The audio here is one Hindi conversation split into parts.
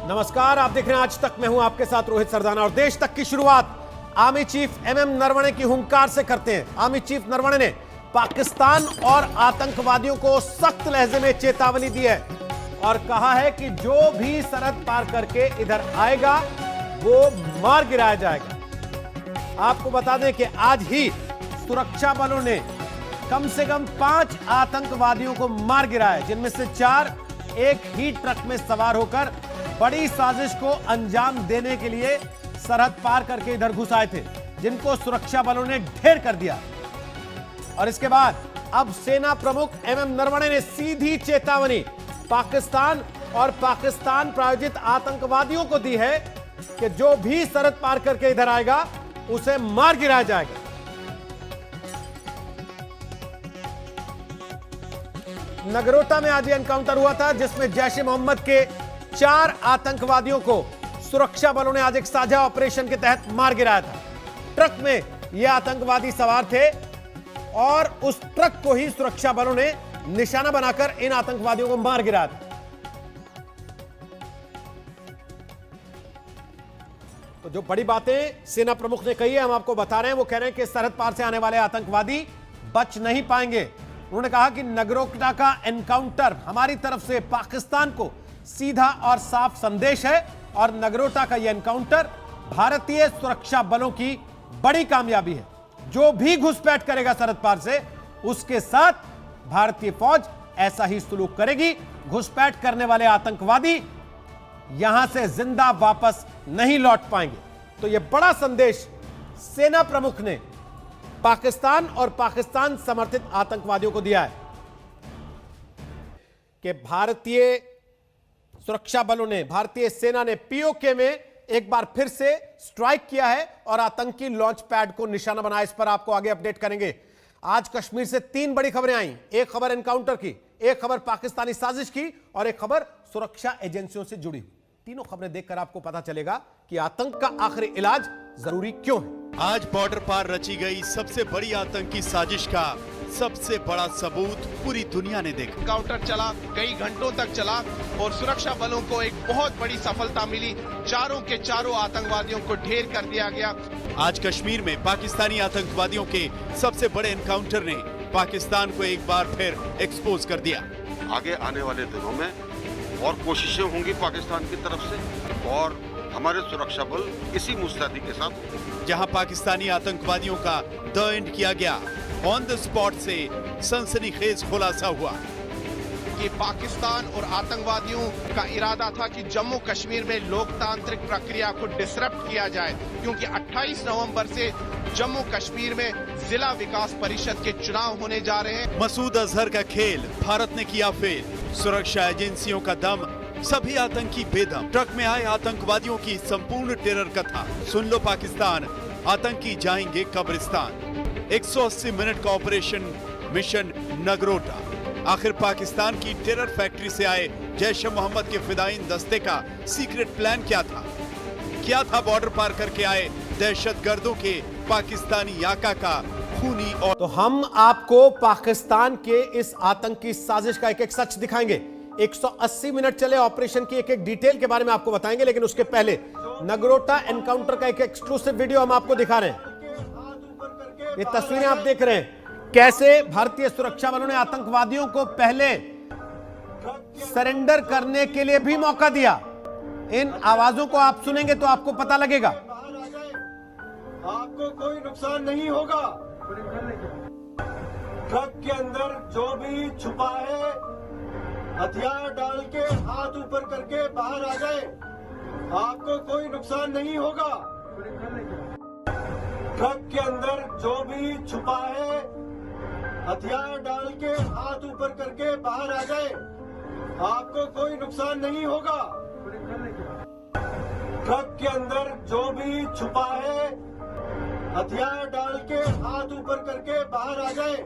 नमस्कार, आप देख रहे हैं आज तक। मैं हूं आपके साथ रोहित सरदाना और देश तक की शुरुआत आर्मी चीफ एमएम नरवणे की हुंकार से करते हैं। आर्मी चीफ नरवणे ने पाकिस्तान और आतंकवादियों को सख्त लहजे में चेतावनी दी है और कहा है कि जो भी सरहद पार करके इधर आएगा वो मार गिराया जाएगा। आपको बता दें कि आज ही सुरक्षा बलों ने कम से कम 5 आतंकवादियों को मार गिराया, जिनमें से 4 एक ही ट्रक में सवार होकर बड़ी साजिश को अंजाम देने के लिए सरहद पार करके इधर घुस आए थे, जिनको सुरक्षा बलों ने ढेर कर दिया। और इसके बाद अब सेना प्रमुख एमएम नरवणे ने सीधी चेतावनी पाकिस्तान और पाकिस्तान प्रायोजित आतंकवादियों को दी है कि जो भी सरहद पार करके इधर आएगा उसे मार गिराया जाएगा। नगरोटा में आज एनकाउंटर हुआ था, जिसमें जैश ए मोहम्मद के 4 आतंकवादियों को सुरक्षा बलों ने आज एक साझा ऑपरेशन के तहत मार गिराया था। ट्रक में ये आतंकवादी सवार थे और उस ट्रक को ही सुरक्षा बलों ने निशाना बनाकर इन आतंकवादियों को मार गिराया था। तो जो बड़ी बातें सेना प्रमुख ने कही है, हम आपको बता रहे हैं। वो कह रहे हैं कि सरहद पार से आने वाले आतंकवादी बच नहीं पाएंगे। उन्होंने कहा कि नगरोटा का एनकाउंटर हमारी तरफ से पाकिस्तान को सीधा और साफ संदेश है और नगरोटा का यह एनकाउंटर भारतीय सुरक्षा बलों की बड़ी कामयाबी है। जो भी घुसपैठ करेगा सरहद पार से, उसके साथ भारतीय फौज ऐसा ही सलूक करेगी। घुसपैठ करने वाले आतंकवादी यहां से जिंदा वापस नहीं लौट पाएंगे। तो यह बड़ा संदेश सेना प्रमुख ने पाकिस्तान और पाकिस्तान समर्थित आतंकवादियों को दिया है कि भारतीय सुरक्षा बलों ने, भारतीय सेना ने पीओके में एक बार फिर से स्ट्राइक किया है और आतंकी लॉन्च पैड को निशाना बनाया। इस पर आपको आगे अपडेट करेंगे। आज कश्मीर से 3 बड़ी खबरें आई। एक खबर एनकाउंटर की, एक खबर पाकिस्तानी साजिश की और एक खबर सुरक्षा एजेंसियों से जुड़ी। तीनों खबरें देखकर आपको पता चलेगा कि आतंक का आखिरी इलाज जरूरी क्यों है। आज बॉर्डर पार रची गई सबसे बड़ी आतंकी साजिश का सबसे बड़ा सबूत पूरी दुनिया ने देखा। एनकाउंटर चला, कई घंटों तक चला और सुरक्षा बलों को एक बहुत बड़ी सफलता मिली। चारों के चारों आतंकवादियों को ढेर कर दिया गया। आज कश्मीर में पाकिस्तानी आतंकवादियों के सबसे बड़े एनकाउंटर ने पाकिस्तान को एक बार फिर एक्सपोज कर दिया। आगे आने वाले दिनों में और कोशिशें होंगी पाकिस्तान की तरफ से और हमारे सुरक्षा बल इसी मुस्तैदी के साथ। जहां पाकिस्तानी आतंकवादियों का द एंड किया गया, ऑन द स्पॉट से सनसनीखेज खुलासा हुआ कि पाकिस्तान और आतंकवादियों का इरादा था कि जम्मू कश्मीर में लोकतांत्रिक प्रक्रिया को डिसरप्ट किया जाए, क्योंकि 28 नवंबर से जम्मू कश्मीर में जिला विकास परिषद के चुनाव होने जा रहे हैं। मसूद अजहर का खेल भारत ने किया फेल। सुरक्षा एजेंसियों का दम, सभी आतंकी बेदम। ट्रक में आए आतंकवादियों की संपूर्ण टेरर कथा। सुन लो पाकिस्तान, आतंकी जाएंगे कब्रिस्तान। 180 मिनट का ऑपरेशन मिशन नगरोटा। आखिर पाकिस्तान की टेरर फैक्ट्री से आए जैश ए मोहम्मद के फिदायीन दस्ते का सीक्रेट प्लान क्या था? क्या था बॉर्डर पार करके आए दहशतगर्दों के पाकिस्तानी आका का खूनी? और तो हम आपको पाकिस्तान के इस आतंकी साजिश का एक-एक सच दिखाएंगे। 180 मिनट चले ऑपरेशन की एक-एक डिटेल के बारे में आपको बताएंगे, लेकिन उसके पहले नगरोटा एनकाउंटर का एक एक्सक्लूसिव वीडियो हम आपको दिखा रहे हैं। ये तस्वीरें आप देख रहे हैं कैसे भारतीय सुरक्षा बलों ने आतंकवादियों को पहले सरेंडर करने के लिए भी मौका दिया। इन आवाजों को आप सुनेंगे तो आपको पता लगेगा। आपको कोई नुकसान नहीं होगा। ट्रक के अंदर जो भी छुपा है, हथियार डाल के हाथ ऊपर करके बाहर आ जाए। आपको कोई नुकसान नहीं होगा। ट्रक के अंदर जो भी छुपा है, हथियार डाल के हाथ ऊपर करके बाहर आ जाए। आपको कोई नुकसान नहीं होगा। ट्रक के अंदर जो भी छुपा है, हथियार डाल के हाथ ऊपर करके बाहर आ जाए।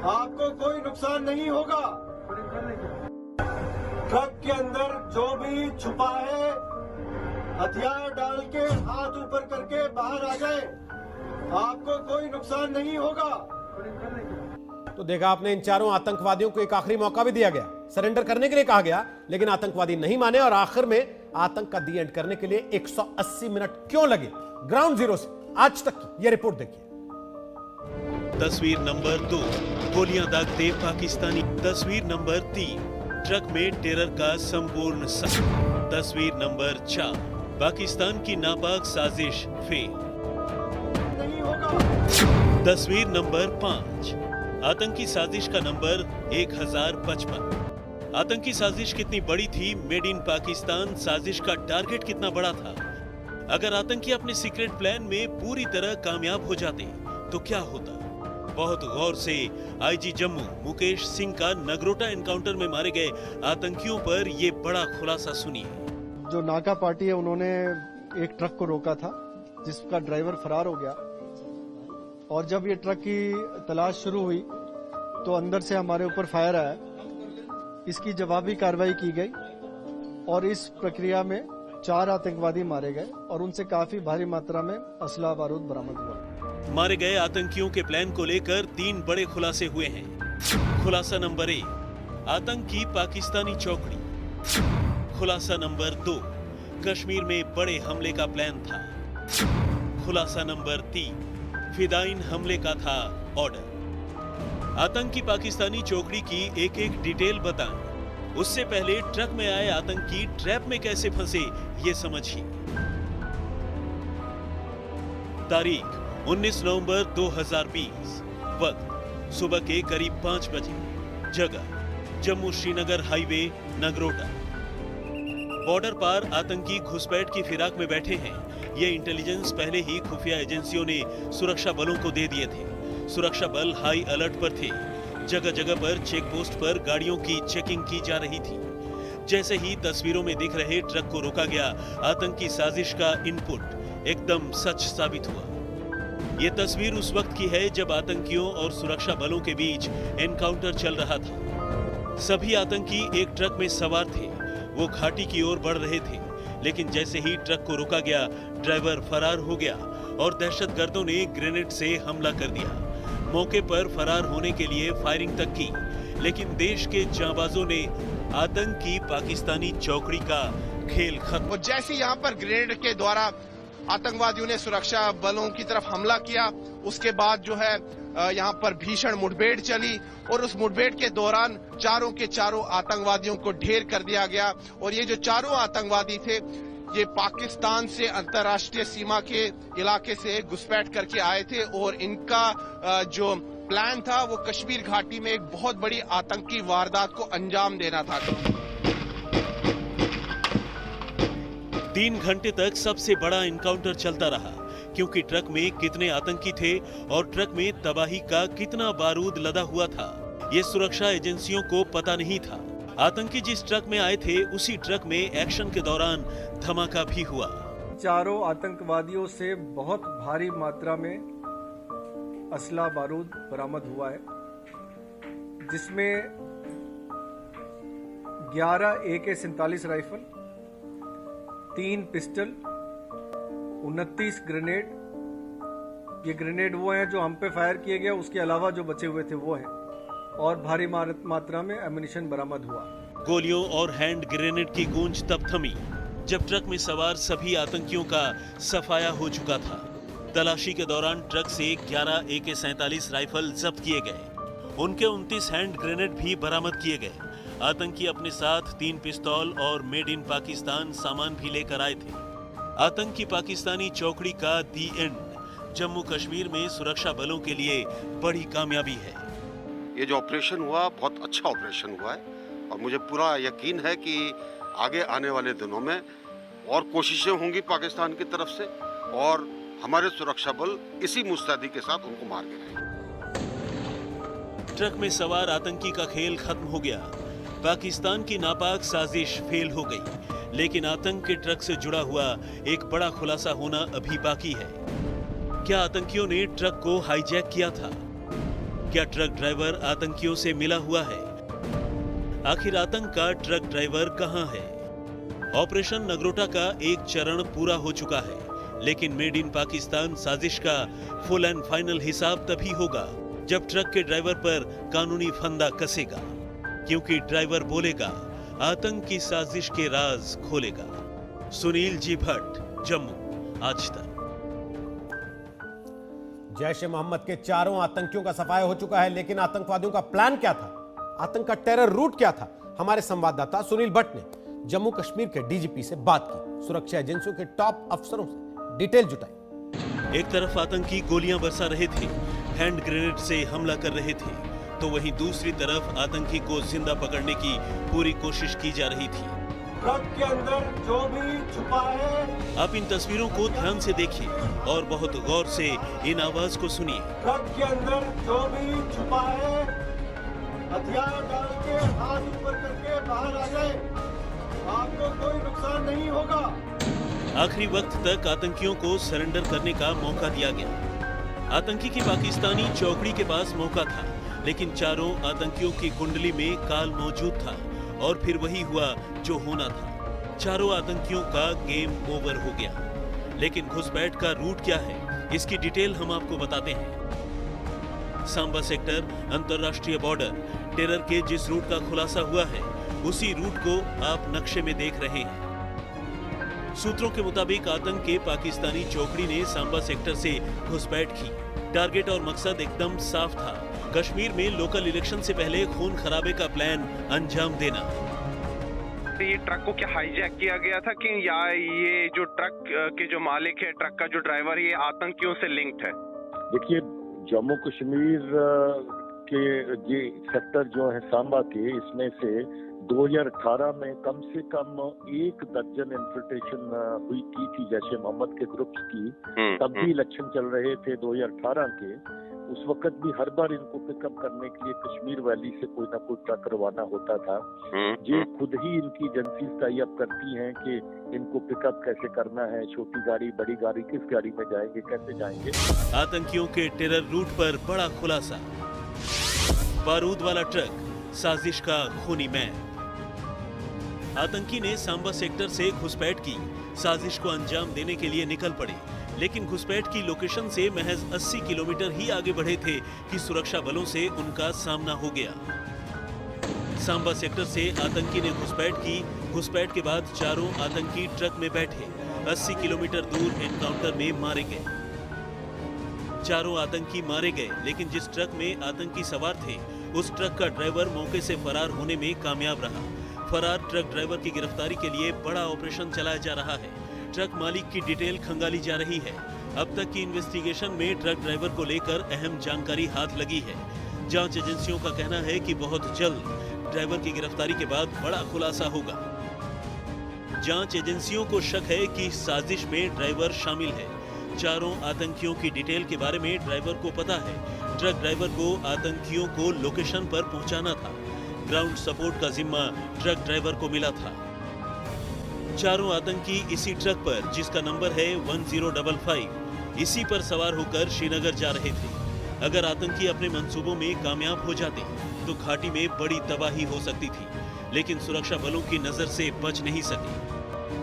आपको कोई नुकसान नहीं होगा। ट्रक के अंदर जो भी छुपा है, हथियार डाल के हाथ ऊपर करके बाहर आ जाए। आपको कोई नुकसान नहीं होगा। तो देखा आपने, इन चारों आतंकवादियों को एक आखिरी मौका भी दिया गया, सरेंडर करने के लिए कहा गया, लेकिन आतंकवादी नहीं माने और आखिर में आतंक का दी एंड करने के लिए 180 मिनट क्यों लगे? ग्राउंड जीरो से आज तक की यह रिपोर्ट देखिए। तस्वीर नंबर 2, गोलियां दागते पाकिस्तानी। तस्वीर नंबर 3, ट्रक में टेरर का संपूर्ण संग। तस्वीर नंबर 4, पाकिस्तान की नापाक साजिश फेल। नहीं होगा। तस्वीर नंबर 5, आतंकी साजिश का नंबर 1055। आतंकी साजिश कितनी बड़ी थी? मेड इन पाकिस्तान साजिश का टारगेट कितना बड़ा था? अगर आतंकी अपने सीक्रेट प्लान में पूरी तरह कामयाब हो जाते तो क्या होता? बहुत गौर से आईजी जम्मू मुकेश सिंह का नगरोटा एनकाउंटर में मारे गए आतंकियों पर ये बड़ा खुलासा सुनिए। जो नाका पार्टी है उन्होंने एक ट्रक को रोका था जिसका ड्राइवर फरार हो गया, और जब ये ट्रक की तलाश शुरू हुई तो अंदर से हमारे ऊपर फायर आया। इसकी जवाबी कार्रवाई की गई और इस प्रक्रिया में 4 आतंकवादी मारे गए और उनसे काफी भारी मात्रा में असला बारूद बरामद हुआ। मारे गए आतंकियों के प्लान को लेकर 3 बड़े खुलासे हुए हैं। खुलासा नंबर 1, आतंकी पाकिस्तानी चौकड़ी। खुलासा नंबर 2, कश्मीर में बड़े हमले का प्लान था। खुलासा नंबर 3, फिदाइन हमले का था ऑर्डर। आतंकी पाकिस्तानी चौकड़ी की एक एक डिटेल बताएं। उससे पहले ट्रक में आए आतंकी ट्रैप में कैसे फंसे ये समझिए। तारीख 19 नवंबर 2020, वक्त सुबह के करीब 5 बजे। जगह जम्मू श्रीनगर हाईवे नगरोटा। बॉर्डर पार आतंकी घुसपैठ की फिराक में बैठे हैं। ये इंटेलिजेंस पहले ही खुफिया एजेंसियों ने सुरक्षा बलों को दे दिए थे। सुरक्षा बल हाई अलर्ट पर थे। जगह जगह पर चेक पोस्ट पर गाड़ियों की चेकिंग की जा रही थी। जैसे ही तस्वीरों में दिख रहे ट्रक को रोका गया, आतंकी साजिश का इनपुट एकदम सच साबित हुआ। ये तस्वीर उस वक्त की है जब आतंकियों और सुरक्षा बलों के बीच एनकाउंटर चल रहा था। सभी आतंकी एक ट्रक में सवार थे। वो घाटी की ओर बढ़ रहे थे, लेकिन जैसे ही ट्रक को रोका गया, ड्राइवर फरार हो गया और दहशतगर्दों ने ग्रेनेड से हमला कर दिया। मौके पर फरार होने के लिए फायरिंग तक की, लेकिन देश के जांबाजों ने आतंकी पाकिस्तानी चौकड़ी का खेल खत्म। और जैसे यहाँ पर ग्रेनेड के द्वारा आतंकवादियों ने सुरक्षा बलों की तरफ हमला किया, उसके बाद जो है यहाँ पर भीषण मुठभेड़ चली और उस मुठभेड़ के दौरान चारों के चारों आतंकवादियों को ढेर कर दिया गया। और ये जो चारों आतंकवादी थे, ये पाकिस्तान से अंतर्राष्ट्रीय सीमा के इलाके से घुसपैठ करके आए थे और इनका जो प्लान था वो कश्मीर घाटी में एक बहुत बड़ी आतंकी वारदात को अंजाम देना था। 3 घंटे तक सबसे बड़ा एनकाउंटर चलता रहा, क्योंकि ट्रक में कितने आतंकी थे और ट्रक में तबाही का कितना बारूद लदा हुआ था, ये सुरक्षा एजेंसियों को पता नहीं था। आतंकी जिस ट्रक में आए थे, उसी ट्रक में एक्शन के दौरान धमाका भी हुआ। चारों आतंकवादियों से बहुत भारी मात्रा में असला बारूद बरामद हुआ है, जिसमें 11 AK-47 राइफल, 3 पिस्टल, 29 ग्रेनेड। ये ग्रेनेड वो हैं जो हम पे फायर किए गए, उसके अलावा जो बचे हुए थे वो हैं, और भारी मात्रा में एम्युनिशन बरामद हुआ। गोलियों और हैंड ग्रेनेड की गूंज तब थमी जब ट्रक में सवार सभी आतंकियों का सफाया हो चुका था। तलाशी के दौरान ट्रक से 11 AK-47 राइफल जब्त किए गए। उनके 29 हैंड ग्रेनेड भी बरामद किए गए। आतंकी अपने साथ 3 पिस्तौल और मेड इन पाकिस्तान सामान भी लेकर आए थे। आतंकी पाकिस्तानी चौकड़ी का दी एंड जम्मू कश्मीर में सुरक्षा बलों के लिए बड़ी कामयाबी है। ये जो ऑपरेशन हुआ बहुत अच्छा ऑपरेशन हुआ है और मुझे पूरा यकीन है कि आगे आने वाले दिनों में और कोशिशें होंगी पाकिस्तान की तरफ से और हमारे सुरक्षा बल इसी मुस्तैदी के साथ उनको मार गिराएंगे। ट्रक में सवार आतंकी का खेल खत्म हो गया। पाकिस्तान की नापाक साजिश फेल हो गई, लेकिन आतंक के ट्रक से जुड़ा हुआ एक बड़ा खुलासा होना अभी बाकी है। क्या आतंकियों ने ट्रक को हाईजैक किया था? क्या ट्रक ड्राइवर आतंकियों से मिला हुआ है? आखिर आतंक का ट्रक ड्राइवर कहां है? ऑपरेशन नगरोटा का एक चरण पूरा हो चुका है, लेकिन मेड इन पाकिस्तान साजिश का फुल एंड फाइनल हिसाब तभी होगा जब ट्रक के ड्राइवर पर कानूनी फंदा कसेगा, क्योंकि ड्राइवर बोलेगा, आतंक की साजिश के राज खोलेगा। सुनील जी भट्ट, जम्मू, आज तक। जैश ए मोहम्मद के चारों आतंकियों का सफाया हो चुका है, लेकिन आतंकवादियों का प्लान क्या था, आतंक का टेरर रूट क्या था? हमारे संवाददाता सुनील भट्ट ने जम्मू कश्मीर के डीजीपी से बात की, सुरक्षा एजेंसियों के टॉप अफसरों से डिटेल जुटाई। एक तरफ आतंकी गोलियां बरसा रहे थे, हैंड ग्रेनेड से हमला कर रहे थे, तो वहीं दूसरी तरफ आतंकी को जिंदा पकड़ने की पूरी कोशिश की जा रही थी। ट्रक के अंदर जो भी छुपा है, आप इन तस्वीरों को ध्यान से देखिए और बहुत गौर से इन आवाज को सुनिए। ट्रक के अंदर जो भी छुपा है, हथियार डाल के हाथ ऊपर करके बाहर आ जाए, आपको कोई नुकसान नहीं होगा। आखिरी वक्त तक आतंकियों को सरेंडर करने का मौका दिया गया। आतंकी की पाकिस्तानी चौकड़ी के पास मौका था, लेकिन चारों आतंकियों की कुंडली में काल मौजूद था और फिर वही हुआ जो होना था। चारों आतंकियों का गेम ओवर हो गया। लेकिन घुसपैठ का रूट क्या है, इसकी डिटेल हम आपको बताते हैं। सांबा सेक्टर, अंतरराष्ट्रीय बॉर्डर, टेरर के जिस रूट का खुलासा हुआ है, उसी रूट को आप नक्शे में देख रहे हैं। सूत्रों के मुताबिक आतंक के पाकिस्तानी चौकड़ी ने सांबा सेक्टर से घुसपैठ की। टारगेट और मकसद एकदम साफ था, कश्मीर में लोकल इलेक्शन से पहले खून खराबे का प्लान अंजाम देना। ये ट्रक को क्या हाईजैक किया गया था कि या ये जो ट्रक के जो मालिक है, ट्रक का जो ड्राइवर, ये आतंकियों से लिंक्ड है? देखिए, जम्मू कश्मीर के ये सेक्टर जो है सांबा के, इसमें से 2018 में कम से कम 1 दर्जन इन्फिल्ट्रेशन हुई की थी जैश ए मोहम्मद के ग्रुप्स की। तब भी इलेक्शन चल रहे थे 2018 के। उस वक्त भी हर बार इनको पिकअप करने के लिए कश्मीर वैली से कोई ना कोई ट्रक रवाना होता था। ये खुद ही इनकी एजेंसीज टाई अप करती हैं कि इनको पिकअप कैसे करना है, छोटी गाड़ी, बड़ी गाड़ी, किस गाड़ी में जाएंगे, कैसे जाएंगे। आतंकियों के टेरर रूट पर बड़ा खुलासा, बारूद वाला ट्रक, साजिश का खूनी मैप। आतंकी ने सांबा सेक्टर से घुसपैठ की, साजिश को अंजाम देने के लिए निकल पड़े, लेकिन घुसपैठ की लोकेशन से महज 80 किलोमीटर ही आगे बढ़े थे कि सुरक्षा बलों से उनका सामना हो गया। सांबा सेक्टर से आतंकी ने घुसपैठ की। घुसपैठ के बाद चारों आतंकी ट्रक में बैठे 80 किलोमीटर दूर एनकाउंटर में मारे गए। चारों आतंकी मारे गए, लेकिन जिस ट्रक में आतंकी सवार थे, उस ट्रक का ड्राइवर मौके से फरार होने में कामयाब रहा। फरार ट्रक ड्राइवर की गिरफ्तारी के लिए बड़ा ऑपरेशन चलाया जा रहा है। ट्रक मालिक की डिटेल खंगाली जा रही है। अब तक की इन्वेस्टिगेशन में ट्रक ड्राइवर को लेकर अहम जानकारी हाथ लगी है। जांच एजेंसियों का कहना है कि बहुत जल्द ड्राइवर की गिरफ्तारी के बाद बड़ा खुलासा होगा। जांच एजेंसियों को शक है कि साजिश में ड्राइवर शामिल है। चारों आतंकियों की डिटेल के बारे में ड्राइवर को पता है। ट्रक ड्राइवर को आतंकियों को लोकेशन पर पहुंचाना था। ग्राउंड सपोर्ट का जिम्मा ट्रक ड्राइवर को मिला था। चारों आतंकी इसी ट्रक पर, जिसका नंबर है 1055, इसी पर सवार होकर श्रीनगर जा रहे थे। अगर आतंकी अपने मंसूबों में कामयाब हो जाते तो घाटी में बड़ी तबाही हो सकती थी, लेकिन सुरक्षा बलों की नजर से बच नहीं सके।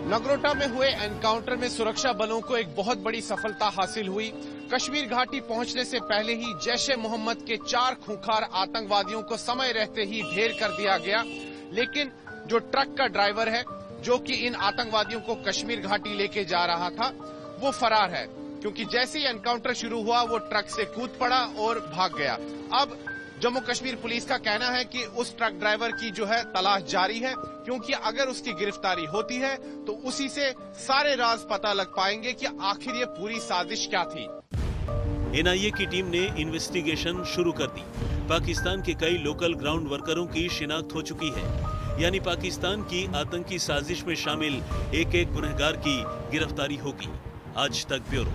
नगरोटा में हुए एनकाउंटर में सुरक्षा बलों को एक बहुत बड़ी सफलता हासिल हुई। कश्मीर घाटी पहुंचने से पहले ही जैश ए मोहम्मद के 4 खूंखार आतंकवादियों को समय रहते ही ढेर कर दिया गया। लेकिन जो ट्रक का ड्राइवर है, जो कि इन आतंकवादियों को कश्मीर घाटी लेके जा रहा था, वो फरार है, क्योंकि जैसे ही एनकाउंटर शुरू हुआ वो ट्रक से कूद पड़ा और भाग गया। अब जम्मू कश्मीर पुलिस का कहना है कि उस ट्रक ड्राइवर की जो है तलाश जारी है, क्योंकि अगर उसकी गिरफ्तारी होती है तो उसी से सारे राज पता लग पाएंगे कि आखिर ये पूरी साजिश क्या थी। एनआईए की टीम ने इन्वेस्टिगेशन शुरू कर दी। पाकिस्तान के कई लोकल ग्राउंड वर्करों की शिनाख्त हो चुकी है, यानी पाकिस्तान की आतंकी साजिश में शामिल एक-एक गुनहगार की गिरफ्तारी होगी। आज तक ब्यूरो।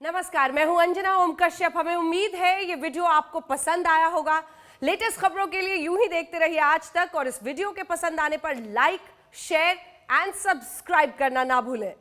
नमस्कार, मैं हूं अंजना ओम कश्यप। हमें उम्मीद है ये वीडियो आपको पसंद आया होगा। लेटेस्ट खबरों के लिए यूं ही देखते रहिए आज तक, और इस वीडियो के पसंद आने पर लाइक, शेयर एंड सब्सक्राइब करना ना भूलें।